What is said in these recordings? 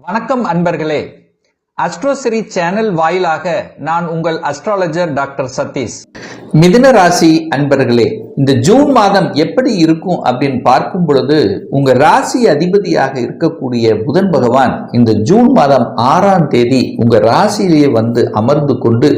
வணக்கம் அன்பர்களே. அஸ்ட்ரோசிரி சேனல் வாயிலாக நான் உங்கள் அஸ்ட்ராலஜர் டாக்டர் சதீஷ். மிதுன ராசி அன்பர்களே, இந்த ஜூன் மாதம் எப்படி இருக்கும் அப்படின்னு பார்க்கும் பொழுது உங்க ராசி அதிபதியாக இருக்கக்கூடிய புதன் பகவான் இந்த ஜூன் மாதம் 6ஆம் தேதி உங்க ராசியிலேயே வந்து அமர்ந்து கொண்டு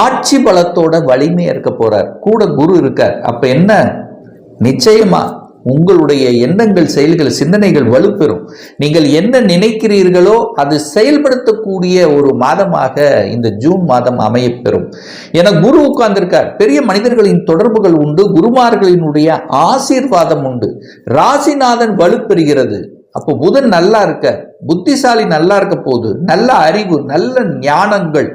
ஆட்சி பலத்தோட வலிமையா இருக்க போறார். கூட குரு இருக்கார். அப்ப என்ன, நிச்சயமா உங்களுடைய எண்ணங்கள், செயல்கள், சிந்தனைகள் வலுப்பெறும். நீங்கள் என்ன நினைக்கிறீர்களோ அது செயல்படுத்தக்கூடிய ஒரு மாதமாக இந்த ஜூன் மாதம் அமையப்பெறும். என குரு உட்கார்ந்திருக்கார். பெரிய மனிதர்களின் தொடர்புகள் உண்டு. குருமார்களினுடைய ஆசீர்வாதம் உண்டு. ராசிநாதன் வலுப்பெறுகிறது. அப்போ புதன் நல்லா இருக்க, புத்திசாலி நல்லா இருக்க போகுது. நல்ல அறிவு, நல்ல ஞானங்கள்,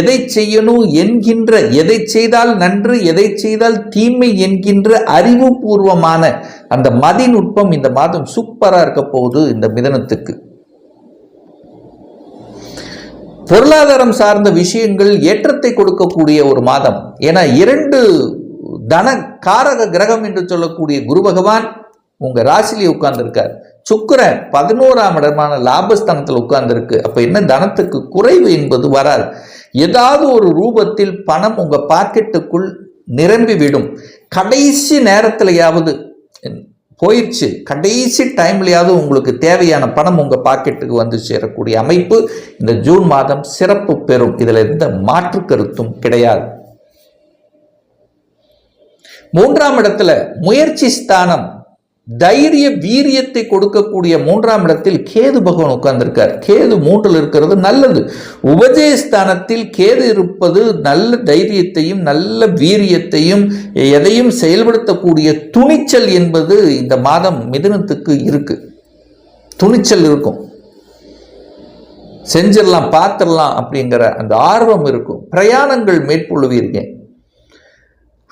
எதை செய்யணும் என்கின்ற, எதை செய்தால் நன்று, எதை செய்தால் தீமை என்கின்ற அறிவுபூர்வமான அந்த மதிநுட்பம் இந்த மாதம் சூப்பரா இருக்க போகுது. இந்த மிதனத்துக்கு பொருளாதாரம் சார்ந்த விஷயங்கள் ஏற்றத்தை கொடுக்கக்கூடிய ஒரு மாதம். ஏன்னா 2 தன காரக கிரகம் என்று சொல்லக்கூடிய குரு பகவான் உங்க ராசியிலே உட்கார்ந்துருக்கார். சுக்கிரன் 11ஆம் இடமான லாபஸ்தானத்தில் உட்கார்ந்துருக்கு. அப்ப என்ன, தனத்துக்கு குறைவு என்பது வராது. ஏதாவது ஒரு ரூபத்தில் பணம் உங்க பாக்கெட்டுக்குள் நிரம்பி விடும். கடைசி நேரத்திலையாவது போயிடுச்சு, கடைசி டைம்லையாவது உங்களுக்கு தேவையான பணம் உங்க பாக்கெட்டுக்கு வந்து சேரக்கூடிய அமைப்பு இந்த ஜூன் மாதம் சிறப்பு பெறும். இதுல எந்த மாற்று கருத்தும் கிடையாது. 3ஆம் இடத்துல முயற்சி ஸ்தானம், தைரிய வீரியத்தை கொடுக்கக்கூடிய 3ஆம் இடத்தில் கேது பகவான் உட்கார்ந்திருக்கார். கேது 3ல் இருக்கிறது நல்லது. உபஜயஸ்தானத்தில் கேது இருப்பது நல்ல தைரியத்தையும் நல்ல வீரியத்தையும் எதையும் செயல்படுத்தக்கூடிய துணிச்சல் என்பது இந்த மாதம் மிதுனத்துக்கு இருக்கு. துணிச்சல் இருக்கும், செஞ்சிடலாம், பார்த்துடலாம் அப்படிங்கிற அந்த ஆர்வம் இருக்கும். பிரயாணங்கள் மேற்கொள்வீர்கள்.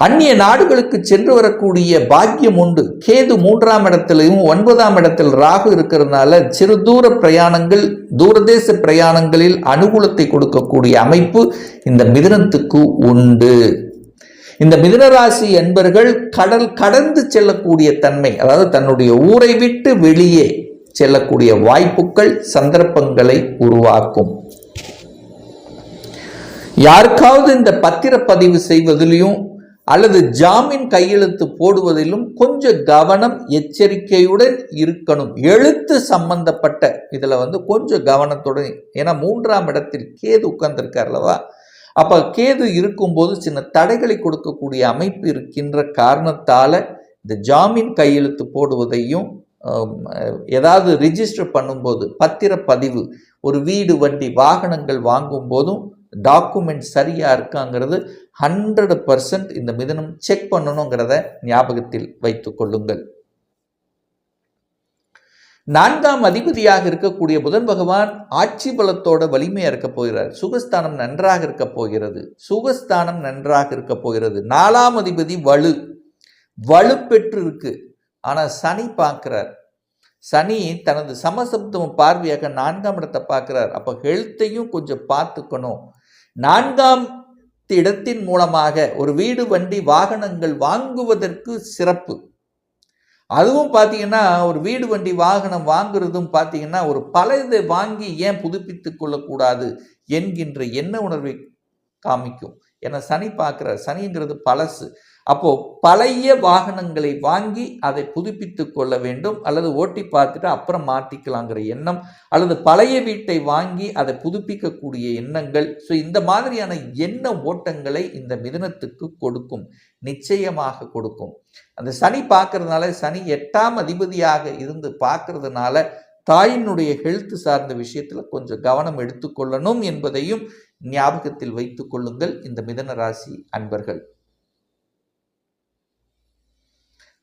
அந்நிய நாடுகளுக்கு சென்று வரக்கூடிய பாக்கியம் உண்டு. கேது 3ஆம் இடத்திலையும் 9ஆம் இடத்தில் ராகு இருக்கிறதுனால சிறு தூர பிரயாணங்கள், தூரதேச பிரயாணங்களில் அனுகூலத்தை கொடுக்கக்கூடிய அமைப்பு இந்த மிதுனத்துக்கு உண்டு. இந்த மிதுனராசி என்பர்கள் கடல் கடந்து செல்லக்கூடிய தன்மை, அதாவது தன்னுடைய ஊரை விட்டு வெளியே செல்லக்கூடிய வாய்ப்புகள், சந்தர்ப்பங்களை உருவாக்கும். யாருக்காவது இந்த பத்திரப்பதிவு செய்வதிலையும் அல்லது ஜாமீன் கையெழுத்து போடுவதிலும் கொஞ்சம் கவனம், எச்சரிக்கையுடன் இருக்கணும். எழுத்து சம்பந்தப்பட்ட இதுல கொஞ்சம் கவனத்துடன், ஏன்னா 3ஆம் இடத்தில் கேது உட்கார்ந்திருக்கார் அல்லவா. அப்ப கேது இருக்கும்போது சின்ன தடைகளை கொடுக்கக்கூடிய அமைப்பு இருக்கின்ற காரணத்தால இந்த ஜாமீன் கையெழுத்து போடுவதையும், ஏதாவது ரிஜிஸ்டர் பண்ணும்போது, பத்திரப்பதிவு, ஒரு வீடு, வண்டி, வாகனங்கள் வாங்கும் போதும் டாக்குமெண்ட் சரியா இருக்காங்கிறது 100% இந்த மிதுனம் செக் பண்ணணுங்கிறத ஞாபகத்தில் வைத்துக் கொள்ளுங்கள். 4ஆம் அதிபதியாக இருக்கக்கூடிய புதன் பகவான் ஆட்சி பலத்தோட வலிமையா இருக்க போகிறார். சுகஸ்தானம் நன்றாக இருக்க போகிறது. சுகஸ்தானம் நன்றாக இருக்க போகிறது. 4ஆம் அதிபதி வலுப்பெற்று இருக்கு. ஆனா சனி பார்க்கிறார். சனி தனது சமசப்தம பார்வையாக 4ஆம் இடத்தை பார்க்கிறார். அப்ப ஹெல்த்தையும் கொஞ்சம் பார்த்துக்கணும். 4ஆம் இடத்தின் மூலமாக ஒரு வீடு, வண்டி, வாகனங்கள் வாங்குவதற்கு சிறப்பு. அதுவும் பார்த்தீங்கன்னா ஒரு வீடு, வண்டி, வாகனம் வாங்குறதும் பார்த்தீங்கன்னா ஒரு பழையதை வாங்கி ஏன் புதுப்பித்துக் கொள்ளக்கூடாது என்கின்ற எண்ண உணர்வை காமிக்கும். ஏன்னா சனி பார்க்கிறார். சனிங்கிறது பழசு. அப்போ பழைய வாகனங்களை வாங்கி அதை புதுப்பித்து கொள்ள வேண்டும், அல்லது ஓட்டி பார்த்துட்டு அப்புறம் மாற்றிக்கலாங்கிற எண்ணம், அல்லது பழைய வீட்டை வாங்கி அதை புதுப்பிக்கக்கூடிய எண்ணங்கள். ஸோ இந்த மாதிரியான எண்ண ஓட்டங்களை இந்த மிதுனத்துக்கு கொடுக்கும், நிச்சயமாக கொடுக்கும். அந்த சனி பார்க்கறதுனால, சனி 8ஆம் அதிபதியாக இருந்து பார்க்கறதுனால தாயினுடைய ஹெல்த் சார்ந்த விஷயத்துல கொஞ்சம் கவனம் எடுத்துக்கொள்ளணும் என்பதையும் ஞாபகத்தில் வைத்துக் கொள்ளுங்கள் இந்த மிதுன ராசி அன்பர்கள்.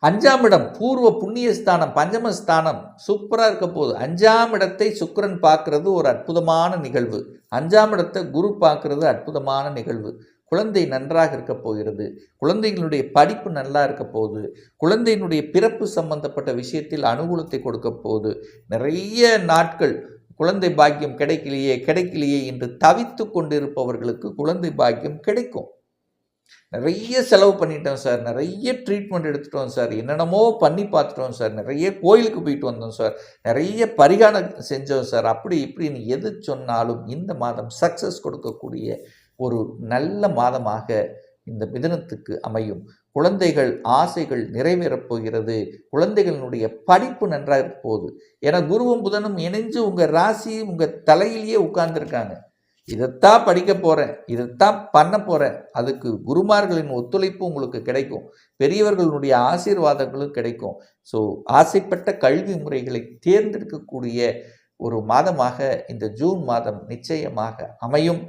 5ஆம் இடம் பூர்வ புண்ணியஸ்தானம், பஞ்சமஸ்தானம் சூப்பரா இருக்க போகுது. 5ஆம் இடத்தை சுக்கிரன் பார்க்கிறது ஒரு அற்புதமான நிகழ்வு. 5ஆம் இடத்தை குரு பார்க்கிறது அற்புதமான நிகழ்வு. குழந்தை நன்றாக இருக்க போகிறது. குழந்தைகளுடைய படிப்பு நல்லா இருக்க போகுது. குழந்தையினுடைய பிறப்பு சம்பந்தப்பட்ட விஷயத்தில் அனுகூலத்தை கொடுக்க போகுது. நிறைய நாட்கள் குழந்தை பாக்கியம் கிடைக்கலையே என்று தவித்து கொண்டிருப்பவர்களுக்கு குழந்தை பாக்கியம் கிடைக்கும். நிறைய செலவு பண்ணிட்டோம் சார், நிறைய ட்ரீட்மெண்ட் எடுத்துட்டோம் சார், என்னென்னமோ பண்ணி பார்த்துட்டோம் சார், நிறைய கோயிலுக்கு போயிட்டு வந்தோம் சார், நிறைய பரிகாரம் செஞ்சோம் சார், அப்படி இப்படின்னு எது சொன்னாலும் இந்த மாதம் சக்ஸஸ் கொடுக்கக்கூடிய ஒரு நல்ல மாதமாக இந்த மிதுனத்துக்கு அமையும். குழந்தைகள் ஆசைகள் நிறைவேறப் போகிறது. குழந்தைகளினுடைய படிப்பு நன்றாக இருக்க போகுது. ஏன்னா குருவும் புதனும் இணைஞ்சு உங்கள் ராசி உங்கள் தலையிலேயே உட்கார்ந்துருக்காங்க. இதைத்தான் படிக்க போகிறேன், இதைத்தான் பண்ண போகிறேன், அதுக்கு குருமார்களின் ஒத்துழைப்பு உங்களுக்கு கிடைக்கும், பெரியவர்களுடைய ஆசீர்வாதங்களும் கிடைக்கும். ஸோ ஆசைப்பட்ட கல்வி முறைகளை தேர்ந்தெடுக்கக்கூடிய ஒரு மாதமாக இந்த ஜூன் மாதம் நிச்சயமாக அமையும்.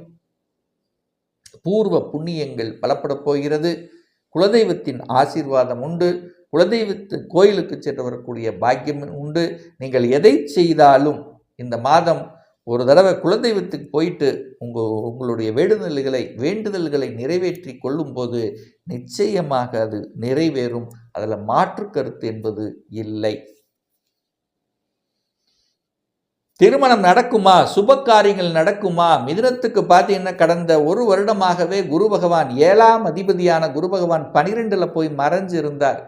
பூர்வ புண்ணியங்கள் பலப்பட போகிறது. குலதெய்வத்தின் ஆசீர்வாதம் உண்டு. குலதெய்வத்து கோயிலுக்கு சென்று வரக்கூடிய பாக்கியம் உண்டு. நீங்கள் எதை செய்தாலும் இந்த மாதம் ஒரு தடவை குலதெய்வத்துக்கு போயிட்டு உங்களுடைய வேண்டுதல்களை நிறைவேற்றி கொள்ளும் போது நிச்சயமாக அது நிறைவேறும். அதில் மாற்று கருத்து என்பது இல்லை. திருமணம் நடக்குமா? சுப காரியங்கள் நடக்குமா? மிதுனத்துக்கு பார்த்தீங்கன்னா கடந்த ஒரு வருடமாகவே குரு பகவான் 7ஆம் அதிபதியான குரு பகவான் 12ல் போய் மறைஞ்சு இருந்தார்.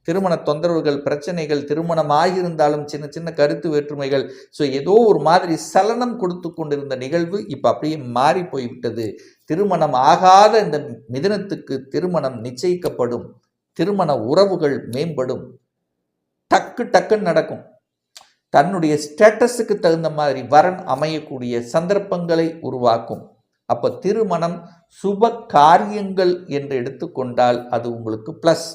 திருமண தொந்தரவுகள், பிரச்சனைகள், திருமணம் ஆகியிருந்தாலும் சின்ன சின்ன கருத்து வேற்றுமைகள், ஸோ ஏதோ ஒரு மாதிரி சலனம் கொடுத்து கொண்டிருந்த நிகழ்வு இப்போ அப்படியே மாறி போய்விட்டது. திருமணம் ஆகாத இந்த மிதுனத்துக்கு திருமணம் நிச்சயிக்கப்படும். திருமண உறவுகள் மேம்படும். டக்குன்னு நடக்கும். தன்னுடைய ஸ்டேட்டஸுக்கு தகுந்த மாதிரி வரன் அமையக்கூடிய சந்தர்ப்பங்களை உருவாக்கும். அப்போ திருமணம் சுப காரியங்கள் என்று எடுத்துக்கொண்டால் அது உங்களுக்கு ப்ளஸ்.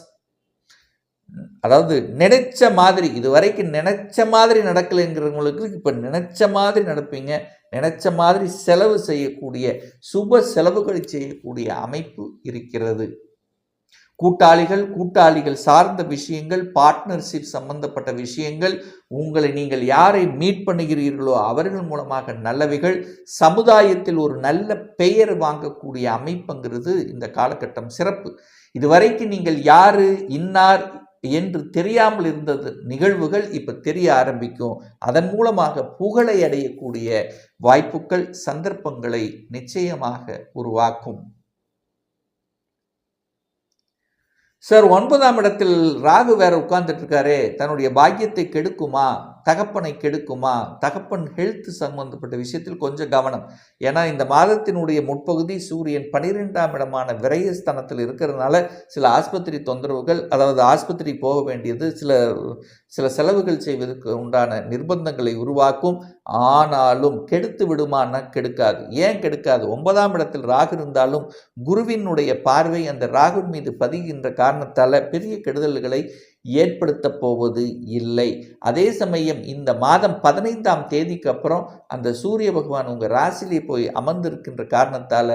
அதாவது நினைச்ச மாதிரி, இதுவரைக்கும் நினைச்ச மாதிரி நடக்கலைங்கிறவங்களுக்கு இப்போ நினைச்ச மாதிரி நடப்பீங்க. நினைச்ச மாதிரி செலவு செய்யக்கூடிய சுப செலவுகளை செய்யக்கூடிய அமைப்பு இருக்கிறது. கூட்டாளிகள் சார்ந்த விஷயங்கள், பார்ட்னர்ஷிப் சம்பந்தப்பட்ட விஷயங்கள், உங்களை நீங்கள் யாரை மீட் பண்ணுகிறீர்களோ அவர்கள் மூலமாக நல்லவைகள், சமுதாயத்தில் ஒரு நல்ல பெயர் வாங்கக்கூடிய அமைப்புங்கிறது இந்த காலகட்டம் சிறப்பு. இதுவரைக்கும் நீங்கள் யாரு இன்னார் என்று தெரியாமல் இருந்தது நிகழ்வுகள் இப்ப தெரிய ஆரம்பிக்கும். அதன் மூலமாக புகழை அடையக்கூடிய வாய்ப்புகள், சந்தர்ப்பங்களை நிச்சயமாக உருவாக்கும். சார் 9ஆம் இடத்தில் ராகு வேற உட்கார்ந்துட்டு இருக்காரே, தன்னுடைய பாக்கியத்தை கெடுக்குமா? தகப்பனை கெடுக்குமா? தகப்பன் ஹெல்த் சம்பந்தப்பட்ட விஷயத்தில் கொஞ்சம் கவனம். ஏன்னா இந்த மாதத்தினுடைய முற்பகுதி சூரியன் 12ஆம் இடமான விரயஸ்தானத்தில் இருக்கிறதுனால சில ஆஸ்பத்திரி தொந்தரவுகள், அதாவது ஆஸ்பத்திரி போக வேண்டியது, சில செலவுகள் செய்வதற்கு உண்டான நிர்பந்தங்களை உருவாக்கும். ஆனாலும் கெடுத்து விடுமான்னா கெடுக்காது. ஏன் கெடுக்காது? 9ஆம் இடத்தில் ராகு இருந்தாலும் குருவினுடைய பார்வை அந்த ராகுவின் மீது பதிகின்ற காரணத்தால் பெரிய கெடுதல்களை ஏற்படுத்த போவது இல்லை. அதே சமயம் இந்த மாதம் 15ஆம் தேதிக்கு அப்புறம் அந்த சூரிய பகவான் உங்கள் ராசிலே போய் அமர்ந்திருக்கின்ற காரணத்தால்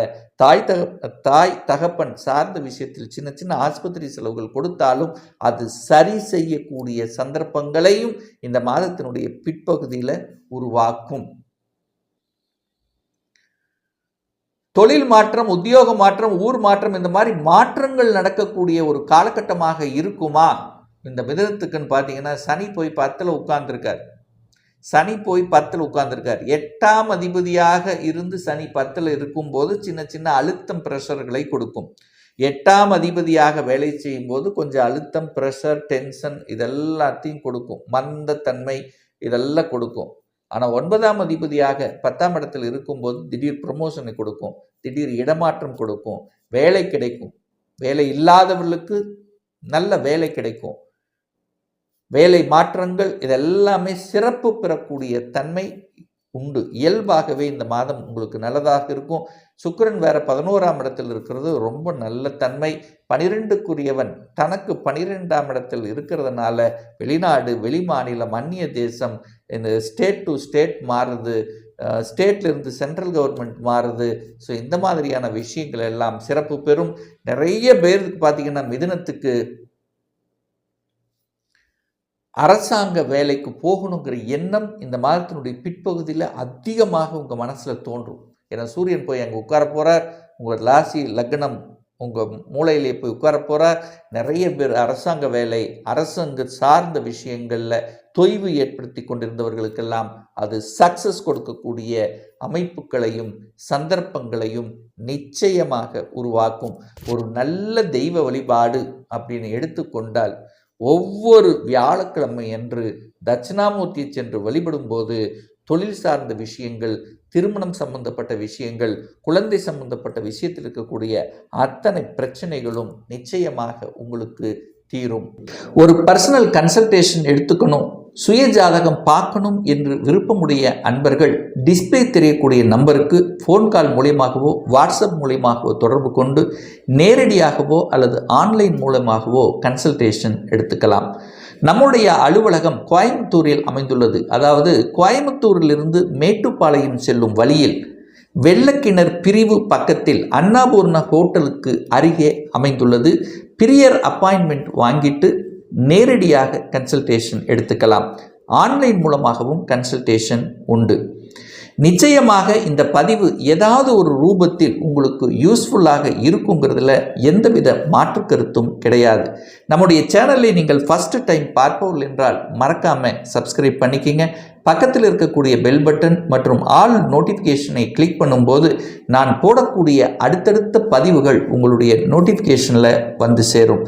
தாய் தகப்பன் சார்ந்த விஷயத்தில் சின்ன சின்ன ஆஸ்பத்திரி செலவுகள் கொடுத்தாலும் அது சரி செய்யக்கூடிய சந்தர்ப்பங்களையும் இந்த மாதத்தினுடைய பிற்பகுதியில் உருவாக்கும். தொழில் மாற்றம், உத்தியோக மாற்றம், ஊர் மாற்றம், இந்த மாதிரி மாற்றங்கள் நடக்கக்கூடிய ஒரு காலகட்டமாக இருக்குமா? இந்த மிதுனத்துக்குன்னு பார்த்தீங்கன்னா சனி போய் 10ல் உட்கார்ந்துருக்கார். 8ஆம் அதிபதியாக இருந்து சனி 10ல் இருக்கும்போது சின்ன சின்ன அழுத்தம் பிரஷர்களை கொடுக்கும். 8ஆம் அதிபதியாக வேலை செய்யும் போது கொஞ்சம் அழுத்தம், பிரஷர், டென்ஷன் இதெல்லாத்தையும் கொடுக்கும். மந்தத்தன்மை இதெல்லாம் கொடுக்கும். ஆனால் 9ஆம் அதிபதியாக 10ஆம் இடத்தில் இருக்கும்போது திடீர் ப்ரமோஷனை கொடுக்கும், திடீர் இடமாற்றம் கொடுக்கும், வேலை கிடைக்கும், வேலை இல்லாதவர்களுக்கு நல்ல வேலை கிடைக்கும், வேலை மாற்றங்கள், இதெல்லாமே சிறப்பு பெறக்கூடிய தன்மை உண்டு. இயல்பாகவே இந்த மாதம் உங்களுக்கு நல்லதாக இருக்கும். சுக்கிரன் வேற 11ஆம் இடத்தில் இருக்கிறது ரொம்ப நல்ல தன்மை. 12க்குரியவன் தனக்கு 12ஆம் இடத்தில் இருக்கிறதுனால வெளிநாடு, வெளிமாநிலம், அந்நிய தேசம், இந்த ஸ்டேட் டு ஸ்டேட் மாறுது, ஸ்டேட்லேருந்து சென்ட்ரல் கவர்மெண்ட் மாறுது. ஸோ இந்த மாதிரியான விஷயங்கள் எல்லாம் சிறப்பு பெறும். நிறைய பேருக்கு பார்த்தீங்கன்னா மிதுனத்துக்கு அரசாங்க வேலைக்கு போகணுங்கிற எண்ணம் இந்த மாதத்தினுடைய பிற்பகுதியில் அதிகமாக உங்கள் மனசில் தோன்றும். ஏன்னா சூரியன் போய் அங்கே உட்கார போகிறார். உங்கள் ராசி லக்னம் உங்கள் மூளையிலே போய் உட்கார போகிறார். நிறைய பேர் அரசாங்க வேலை, அரசாங்க சார்ந்த விஷயங்களில் தொய்வு ஏற்படுத்தி கொண்டிருந்தவர்களுக்கெல்லாம் அது சக்சஸ் கொடுக்கக்கூடிய அமைப்புகளையும் சந்தர்ப்பங்களையும் நிச்சயமாக உருவாக்கும். ஒரு நல்ல தெய்வ வழிபாடு அப்படின்னு எடுத்துக்கொண்டால் ஒவ்வொரு வியாழக்கிழமை அன்று தட்சிணாமூர்த்தியை சென்று வழிபடும் போது தொழில் சார்ந்த விஷயங்கள், திருமணம் சம்பந்தப்பட்ட விஷயங்கள், குழந்தை சம்பந்தப்பட்ட விஷயத்தில் இருக்கக்கூடிய அத்தனை பிரச்சனைகளும் நிச்சயமாக உங்களுக்கு தீரும். ஒரு பர்சனல் கன்சல்டேஷன் எடுத்துக்கணும், சுய ஜாதகம் பார்க்கணும் என்று விருப்பமுடைய அன்பர்கள் டிஸ்பிளே தெரியக்கூடிய நம்பருக்கு ஃபோன் கால் மூலியமாகவோ வாட்ஸ்அப் மூலியமாகவோ தொடர்பு கொண்டு நேரடியாகவோ அல்லது ஆன்லைன் மூலமாகவோ கன்சல்டேஷன் எடுத்துக்கலாம். நம்முடைய அலுவலகம் கோயம்புத்தூரில் அமைந்துள்ளது. அதாவது கோயம்புத்தூரிலிருந்து மேட்டுப்பாளையம் செல்லும் வழியில் வெள்ளக்கிணர் பிரிவு பக்கத்தில் அன்னபூர்ணா ஹோட்டலுக்கு அருகே அமைந்துள்ளது. பிரியர் அப்பாயின்மெண்ட் வாங்கிட்டு நேரடியாக கன்சல்டேஷன் எடுத்துக்கலாம். ஆன்லைன் மூலமாகவும் கன்சல்டேஷன் உண்டு. நிச்சயமாக இந்த பதிவு ஏதாவது ஒரு ரூபத்தில் உங்களுக்கு யூஸ்ஃபுல்லாக இருக்குங்கிறதுல எந்தவித மாற்று கருத்தும் கிடையாது. நம்முடைய சேனலை நீங்கள் ஃபஸ்ட்டு டைம் பார்ப்பவர்கள் என்றால் மறக்காமல் சப்ஸ்கிரைப் பண்ணிக்கிங்க. பக்கத்தில் இருக்கக்கூடிய பெல் பட்டன் மற்றும் ஆல் நோட்டிஃபிகேஷனை கிளிக் பண்ணும்போது நான் போடக்கூடிய அடுத்தடுத்த பதிவுகள் உங்களுடைய நோட்டிஃபிகேஷனில் வந்து சேரும்.